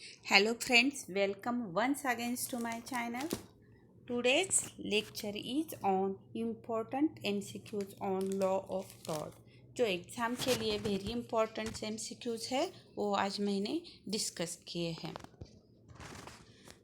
Hello friends, welcome once again to my channel. Today's lecture is on important MCQs on law of tort. जो exam के लिए very important MCQs है वो आज मैंने discuss किए हैं.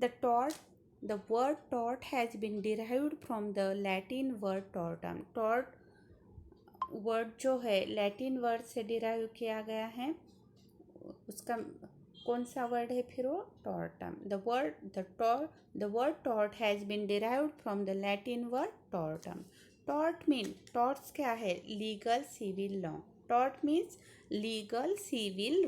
The word tort has been derived from the Latin word tortum. Tort word जो है लैटिन वर्ड से डिराइव किया गया है. उसका कौन सा वर्ड है फिर वो tortum. The word tort has been derived from the Latin word tortum. Tort mean torts क्या है? Legal civil law. Tort means legal civil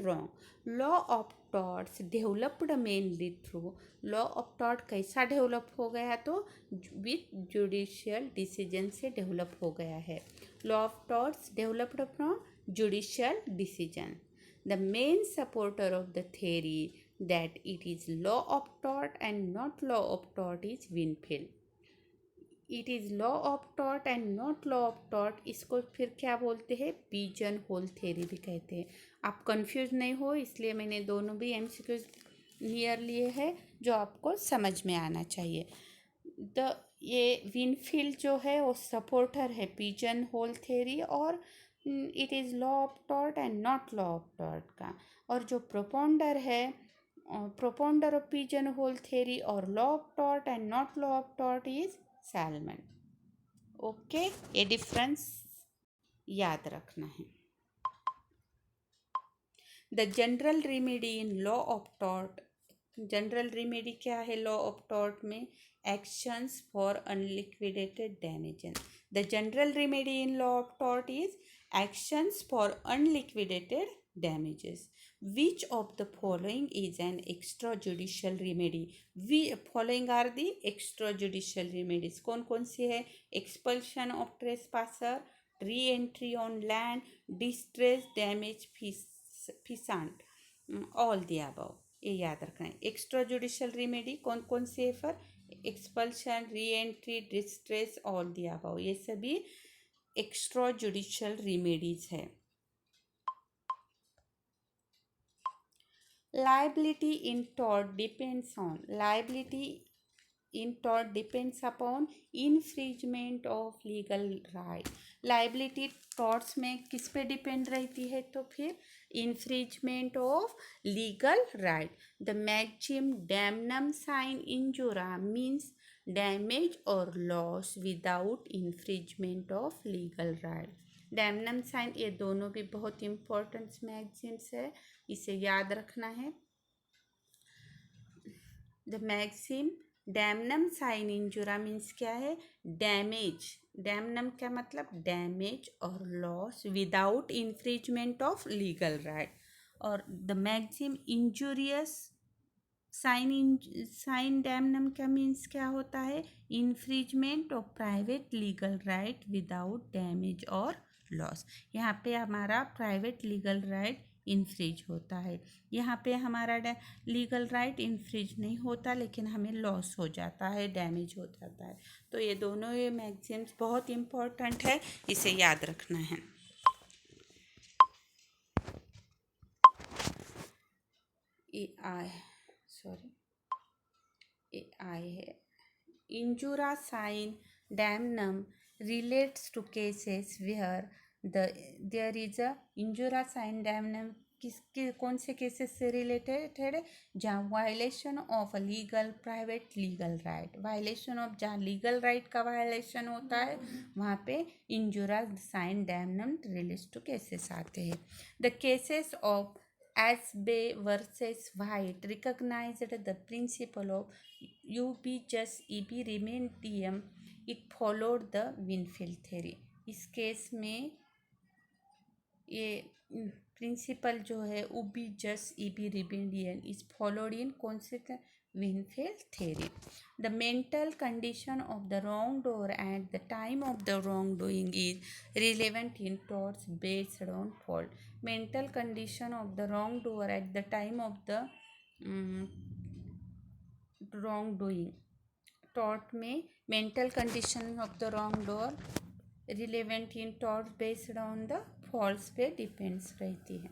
law of torts developed mainly through. Law of tort कैसा develop हो गया? तो with judicial decision से develop हो गया है. Law of torts developed from judicial decision. The main supporter of the theory that it is law of tort and not law of tort is Winfield. It is law of tort and not law of tort. इसको फिर क्या बोलते हैं? Pigeon whole theory भी कहते हैं. आप confuse नहीं हो इसलिए मैंने दोनों भी MCQs नियर लिए हैं जो आपको समझ में आना चाहिए. ये विनफील्ड जो है वो सपोर्टर है पिजन होल थ्योरी और it is law of tort and not law of tort का. और जो प्रोपोंडर ऑफ पिजन होल थ्योरी और law of tort and not law of tort is salmon. Okay, ये डिफरेंस याद रखना है. The general remedy in law of tort. General remedy क्या है लॉ ऑफ टॉर्ट में? Actions for unliquidated damages. The general remedy in law of tort is actions for unliquidated damages. Which of the following is an extrajudicial remedy? Following are the extrajudicial remedies. कौन कौन सी है? Expulsion of trespasser, re-entry on land, distress, damage, feasant. All the above. ये याद रखना है. Extrajudicial remedy कौन कौन सी है? for expulsion, re-entry, distress, all the above. ये सभी एक्स्ट्रा जुडिशियल रेमेडीज है. Liability in tort depends upon infringement of legal right. Liability torts में किस पे डिपेंड रहती है? तो फिर infringement of legal right. The maxim damnum sine injuria means damage और loss without infringement of legal right. Damnum sine ये दोनों भी बहुत इंपॉर्टेंट मैक्सिम्स है, इसे याद रखना है. The maxim damnum sine injuria means क्या है? डैमेज. डैमनम क्या मतलब? डैमेज और loss without infringement of legal right. और the maxim injurious sine damnum का मीन्स क्या होता है? Infringement of private legal right without damage और लॉस. यहाँ पे हमारा प्राइवेट लीगल राइट इन्फ्रिज होता है. यहाँ पे हमारा लीगल राइट इन्फ्रिज नहीं होता लेकिन हमें लॉस हो जाता है, डैमेज हो जाता है. तो ये दोनों ये मैक्सिम्स बहुत इम्पोर्टेंट है, इसे याद रखना है. आई है. Injuria sine damnum relates to cases where there is a injuria sine damnum कौन से केसेस से रिलेटेड है? जहाँ violation of a legal private legal right. Violation of जहाँ लीगल राइट का वायलेशन होता है वहाँ पे injuria sine damnum relates to cases आते हैं. The cases of Asbe versus White recognized the principle of UB just EB remedium. It followed the Winfield theory. इस case में ये प्रिंसिपल जो है UB just EB remedium is followed in कौन से Winfield theory. The mental condition of the wrongdoer at the time of the wrongdoing is relevant in torts based on fault. Mental condition of the wrongdoer at the time of the wrongdoing. Tort में mental condition of the wrongdoer relevant in tort based on the faults पे depends रहती है.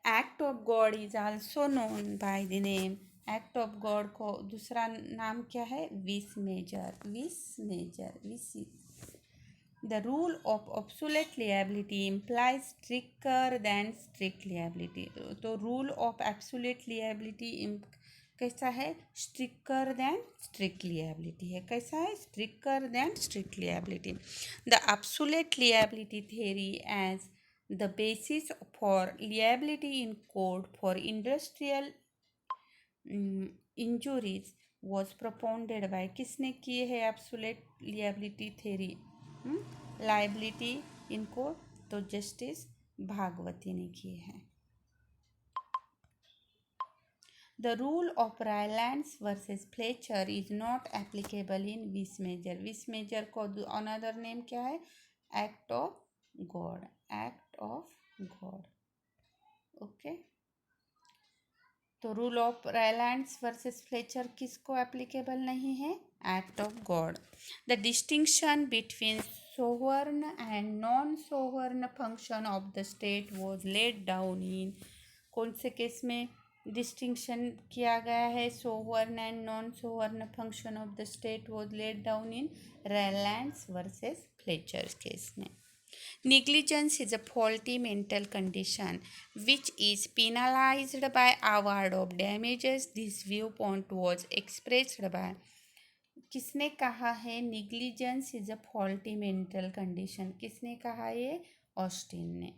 Act of God is also known by the name, act of God को दूसरा नाम क्या है? विस मेजर, विस मेजर, विस। The rule of obsolete liability implies stricter than strict liability. तो rule of absolute liability कैसा है? Stricter than strict liability है। कैसा है? Stricter than strict liability. The absolute liability theory as the basis for liability in code for industrial injuries was propounded by, किसने किए है absolute liability theory? Liability इनको तो जस्टिस भागवती ने किए हैं। The rule of Rylands versus Fletcher is not applicable in vis major, vis major को another name क्या है? Act of God, act of God. Okay, तो rule of Rylands versus Fletcher किसको एप्लीकेबल नहीं है? Act of God. The distinction between sovereign and non-sovereign function of the state was laid down in, कौन से case में distinction किया गया है? sovereign and non-sovereign function of the state was laid down in Raylands versus Fletcher case में। Negligence is a faulty mental condition which is penalized by award of damages. This viewpoint was expressed by, किसने कहा है? Negligence is a faulty mental condition, किसने कहा ये? Austin ने।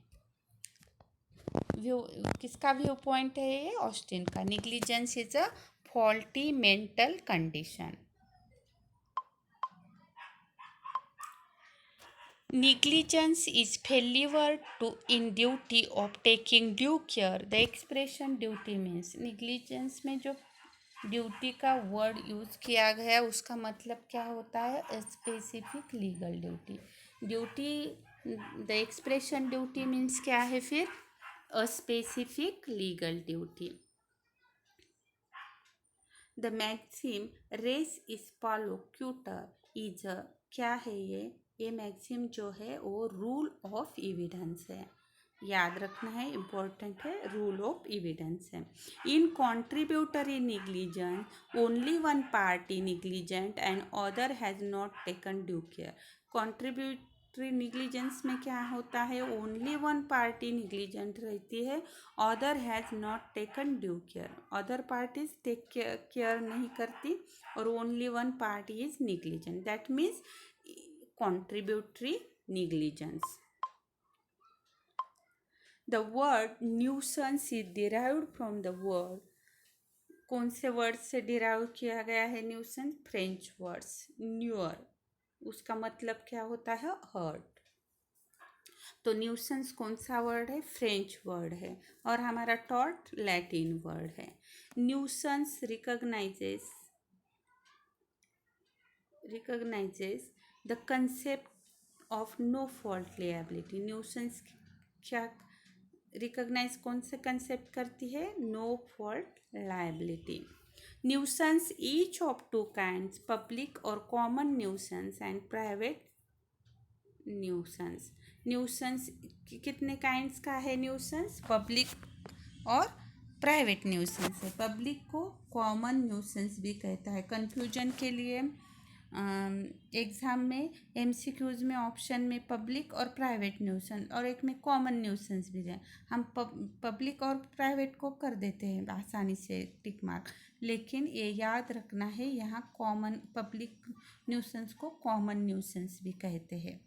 View किसका view point है ये? ऑस्टिन का। Negligence is a faulty mental condition. Negligence is failure to in duty of taking due care. The expression duty means, negligence में जो ड्यूटी का वर्ड यूज़ किया गया उसका मतलब क्या होता है? Specific legal duty. Duty, the expression duty means क्या है फिर? A specific legal duty. The maxim रेस इज पालो क्यूटर इज अ, क्या है ये मैक्सिम जो है वो रूल ऑफ एविडेंस है, याद रखना है, इम्पोर्टेंट है, रूल ऑफ एविडेंस है। In contributory negligence only one party negligent and other has not taken due care. Contributory negligence में क्या होता है? ओनली वन पार्टी निग्लिजेंट रहती है, other has not taken due care, other parties take care नहीं करती, और only one party is negligent, that means contributory negligence. The word nuisance is derived from the word, कौन से word से derive किया गया है? न्यूसेंस, फ्रेंच वर्ड्स न्यूअर, उसका मतलब क्या होता है? हर्ट। तो न्यूसेंस कौन सा वर्ड है? फ्रेंच वर्ड है, और हमारा टॉर्ट लैटिन वर्ड है। Nuisance recognises the concept of no fault liability. Nuisance क्या रिकॉग्नाइज कौन से कंसेप्ट करती है? No fault liability. Nuisance each of two kinds, public और common nuisance and private nuisance. Nuisance कितने काइंड्स का है? न्यूसेंस पब्लिक और प्राइवेट न्यूसेंस है। पब्लिक को कॉमन न्यूसेंस भी कहता है। कन्फ्यूजन के लिए एग्ज़ाम में एमसीक्यूज़ में ऑप्शन में पब्लिक और प्राइवेट न्यूसेंस और एक में कॉमन न्यूसेंस भी है। हम पब्लिक और प्राइवेट को कर देते हैं आसानी से टिक मार्क, लेकिन ये याद रखना है यहाँ कॉमन, पब्लिक न्यूसेंस को कॉमन न्यूसेंस भी कहते हैं।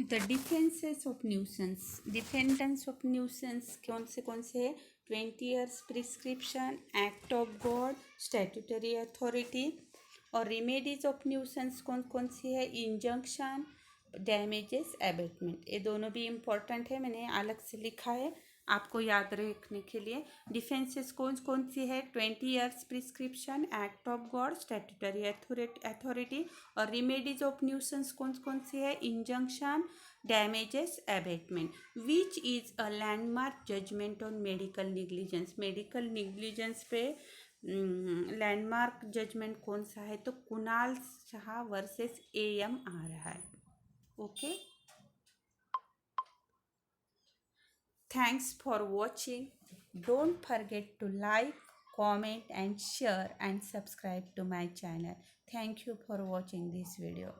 The defences of nuisance, defendants of nuisance कौन से है? 20 years prescription, act of God, statutory authority. और रेमेडीज ऑफ न्यूसेंस कौन सी है? Injunction, damages, abatement. ये दोनों भी इम्पोर्टेंट है, मैंने अलग से लिखा है आपको याद रखने के लिए। डिफेंसेस कौन सी है? 20 years prescription, act of God, statutory authority. और रेमेडीज ऑफ न्यूसेंस कौन सी है? Injunction, damages, abatement. Which is a landmark judgement on medical negligence. Medical negligence पे लैंडमार्क जजमेंट कौन सा है? तो कुणाल शाह वर्सेस AM आ रहा है। Okay. Thanks for watching. Don't forget to like, comment and share and subscribe to my channel. Thank you for watching this video.